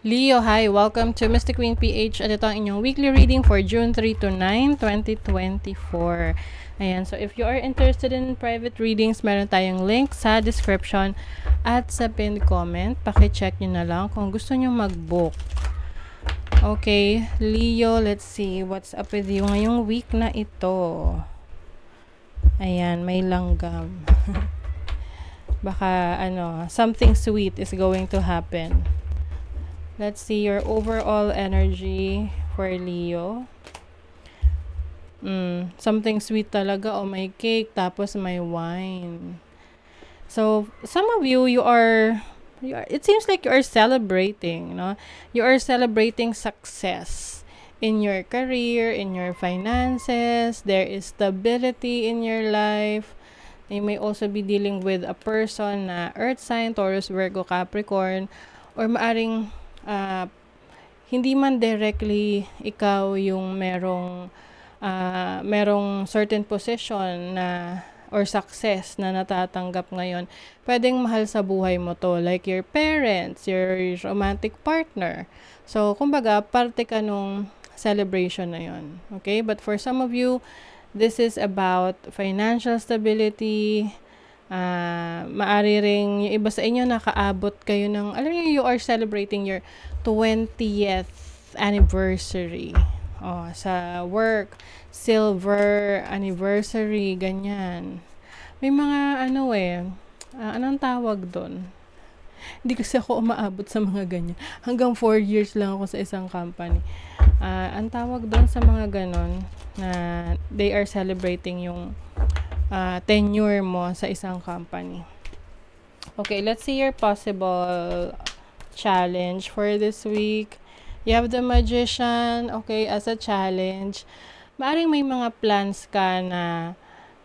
Leo, hi! Welcome to Mystic Queen PH at ito ang inyong weekly reading for June 3 to 9, 2024. Ayan, so if you are interested in private readings, meron tayong link sa description at sa pinned comment. Paki-check nyo na lang kung gusto nyo mag-book. Okay, Leo, let's see what's up with you ngayong week na ito. Ayan, may langgam. Baka, something sweet is going to happen. Let's see your overall energy for Leo. Something sweet talaga. Oh, may cake, tapos may wine. So, some of you, it seems like you are celebrating, no? You are celebrating success in your career, in your finances. There is stability in your life. You may also be dealing with a person na Earth sign, Taurus, Virgo, Capricorn, or maaring hindi man directly ikaw yung merong certain position na or success na natatanggap ngayon. Pwedeng mahal sa buhay mo to, like your parents, your romantic partner. So, kumbaga, parte ka nung celebration na yon. Okay? But for some of you, this is about financial stability. Maari ring yung iba sa inyo nakaabot kayo ng, alam niyo, you are celebrating your 20th anniversary. Sa work, silver anniversary, ganyan. May mga anong tawag doon? Hindi kasi ako umaabot sa mga ganyan. Hanggang 4 years lang ako sa isang company. Ang tawag doon sa mga ganon na they are celebrating yung tenure mo sa isang company. Okay, let's see your possible challenge for this week. You have the Magician, okay, as a challenge. Maaring may mga plans ka na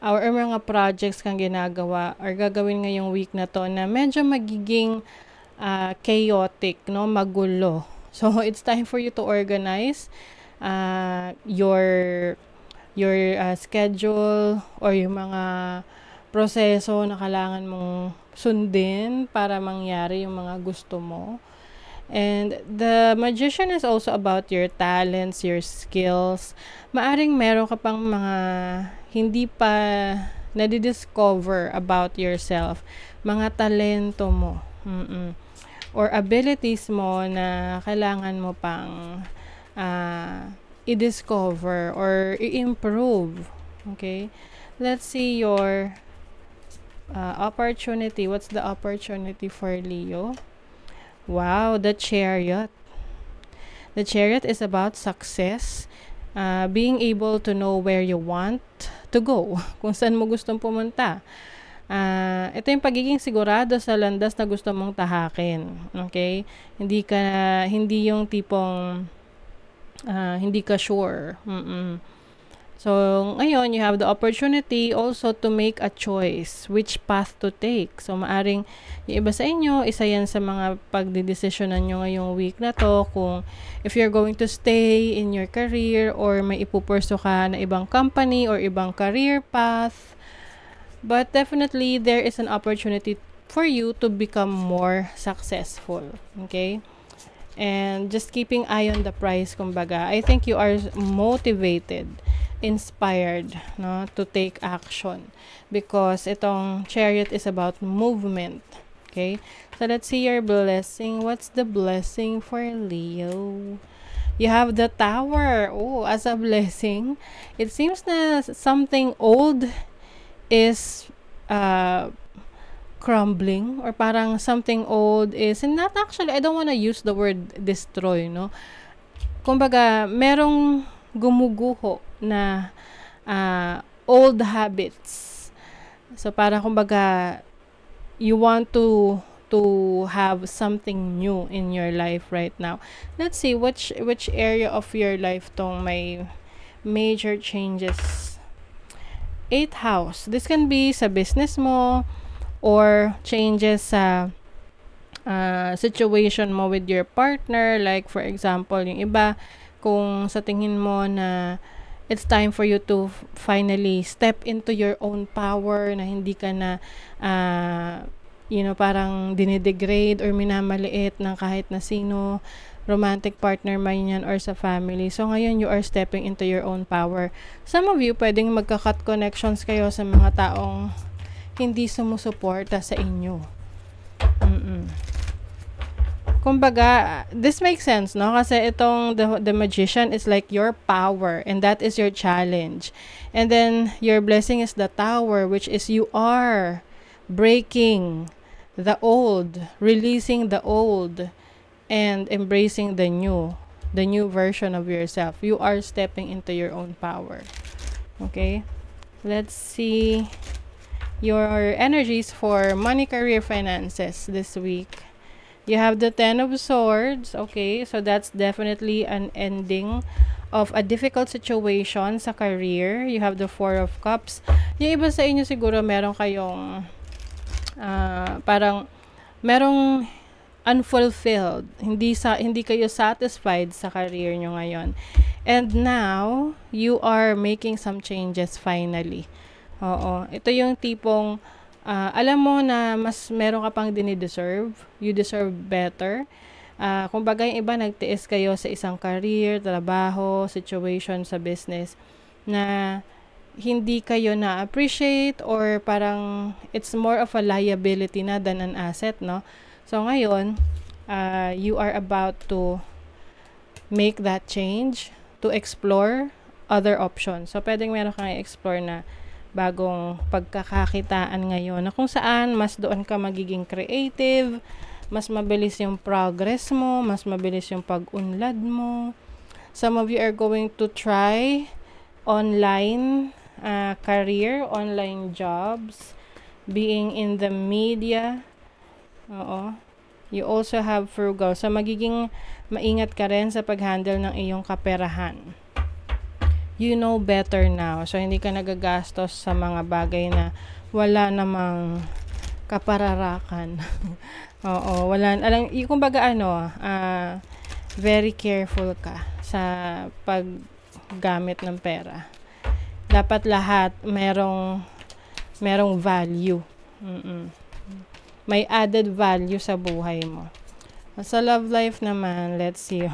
or mga projects kang ginagawa or gagawin ngayong week na to na medyo magiging chaotic, no, magulo. So, it's time for you to organize your schedule or yung mga proseso na kailangan mong sundin para mangyari yung mga gusto mo. And the Magician is also about your talents, your skills. Maaring meron ka pang mga hindi pa nadidiscover about yourself, mga talento mo. Or abilities mo na kailangan mo pang i-discover or i-improve. Okay? Let's see your opportunity. What's the opportunity for Leo? Wow, the Chariot. The Chariot is about success. Being able to know where you want to go. Kung saan mo gustong pumunta. Ito yung pagiging sigurado sa landas na gusto mong tahakin. Okay? Hindi yung tipong hindi ka sure. So, ngayon, you have the opportunity also to make a choice which path to take. So, maaring yung iba sa inyo, isa yan sa mga pagdidesisyonan nyo ngayong week na to kung if you're going to stay in your career or may ipupurso ka na ibang company or ibang career path. But definitely, there is an opportunity for you to become more successful. Okay? And just keeping eye on the prize, kumbaga. I think you are motivated, inspired, no, to take action because itong Chariot is about movement. Okay? So let's see your blessing. What's the blessing for Leo? You have the Tower. Oh, as a blessing, it seems na something old is crumbling or parang something old is, and not actually, I don't want to use the word destroy, no? Kumbaga, merong gumuguho na old habits. So, parang kumbaga, you want to have something new in your life right now. Let's see, which area of your life tong may major changes. 8th house. This can be sa business mo, or changes sa situation mo with your partner. Like, for example, yung iba, kung sa tingin mo na it's time for you to finally step into your own power, na hindi ka na parang dinidegrade or minamaliit ng kahit na sino, romantic partner man yan or sa family. So, ngayon, you are stepping into your own power. Some of you, pwedeng magka-cut connections kayo sa mga taong hindi sumusuporta sa inyo. Kumbaga, this makes sense, no? Kasi itong the magician is like your power and that is your challenge. And then, your blessing is the tower, which is you are breaking the old, releasing the old, and embracing the new version of yourself. You are stepping into your own power. Okay? Let's see your energies for money, career, finances this week. You have the Ten of Swords. Okay, so that's definitely an ending of a difficult situation sa career. You have the Four of Cups. Yung iba sa inyo siguro meron kayong parang merong unfulfilled. Hindi kayo satisfied sa career nyo ngayon. And now, you are making some changes finally. Oo. Ito yung tipong alam mo na mas meron ka pang dinideserve. You deserve better. Kumbaga yung iba nagtiis kayo sa isang career, trabaho, situation sa business na hindi kayo na-appreciate or parang it's more of a liability na than an asset, no? So ngayon, you are about to make that change to explore other options. So pwedeng meron kang i-explore na bagong pagkakakitaan ngayon na kung saan mas doon ka magiging creative, mas mabilis yung progress mo, mas mabilis yung pag-unlad mo. Some of you are going to try online career, online jobs, being in the media. Oo. You also have frugal. So magiging maingat ka rin sa pag-handle ng iyong kaperahan. You know better now. So, hindi ka nagagastos sa mga bagay na wala namang kapararakan. Oo, wala. Kumbaga very careful ka sa paggamit ng pera. Dapat lahat merong value. May added value sa buhay mo. Sa love life naman, let's see.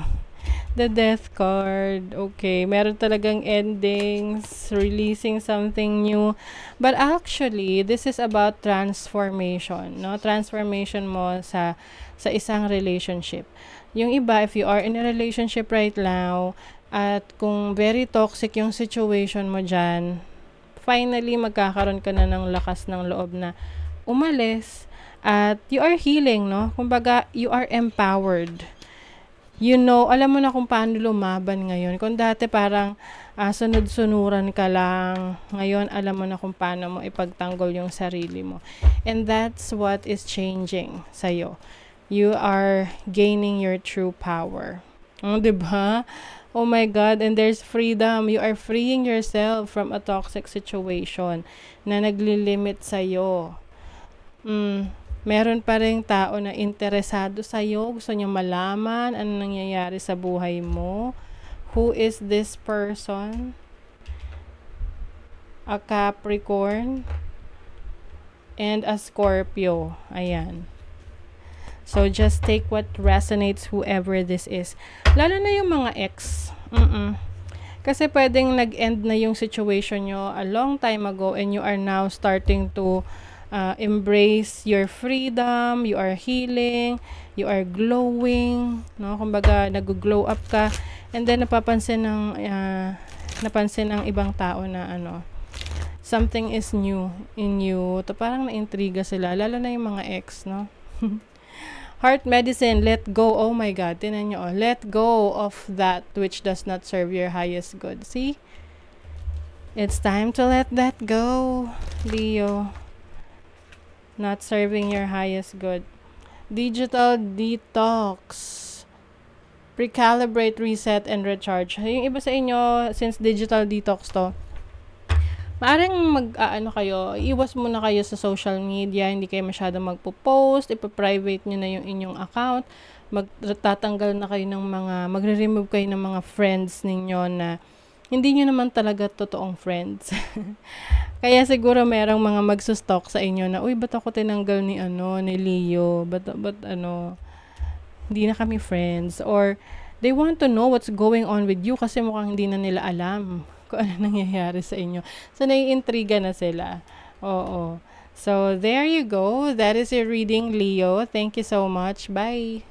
The Death card. Okay, meron talagang endings, releasing something new. But actually, this is about transformation, no? Transformation mo sa isang relationship. Yung iba, if you are in a relationship right now, at kung very toxic yung situation mo dyan, finally, magkakaroon ka na ng lakas ng loob na umalis at you are healing, no? Kumbaga, you are empowered. Alam mo na kung paano lumaban ngayon. Kung dati parang sunod-sunuran ka lang, ngayon alam mo na kung paano mo ipagtanggol yung sarili mo. And that's what is changing sa'yo. You are gaining your true power. Diba? Oh my God, and there's freedom. You are freeing yourself from a toxic situation na naglilimit sa'yo. Meron pa ring tao na interesado sa'yo, gusto niya malaman ano nangyayari sa buhay mo. Who is this person? A Capricorn and a Scorpio. Ayan. So, just take what resonates, whoever this is. Lalo na yung mga ex. Kasi pwedeng nag-end na yung situation nyo a long time ago and you are now starting to embrace your freedom, you are healing, you are glowing, no? Kumbaga, nag-glow up ka, and then napansin ng ibang tao na something is new in you. To parang na-intriga sila, lalo na yung mga ex, no? Heart medicine, let go. Oh my God, tinan nyo, let go of that which does not serve your highest good. See? It's time to let that go, Leo. Not serving your highest good. Digital detox. Recalibrate, reset, and recharge. Yung iba sa inyo, since digital detox to, maaaring iwas muna kayo sa social media, hindi kayo masyadong magpo-post, ipa-private nyo na yung inyong account, magre-remove kayo ng mga friends ninyo na hindi niyo naman talaga totoong friends. Kaya siguro merong mga magsustalk sa inyo na, uy, ba't ako tinanggal ni ni Leo? Ba't hindi na kami friends? Or they want to know what's going on with you kasi mukhang hindi na nila alam kung ano nangyayari sa inyo. So, naiintriga na sila. Oo. So, there you go. That is your reading, Leo. Thank you so much. Bye.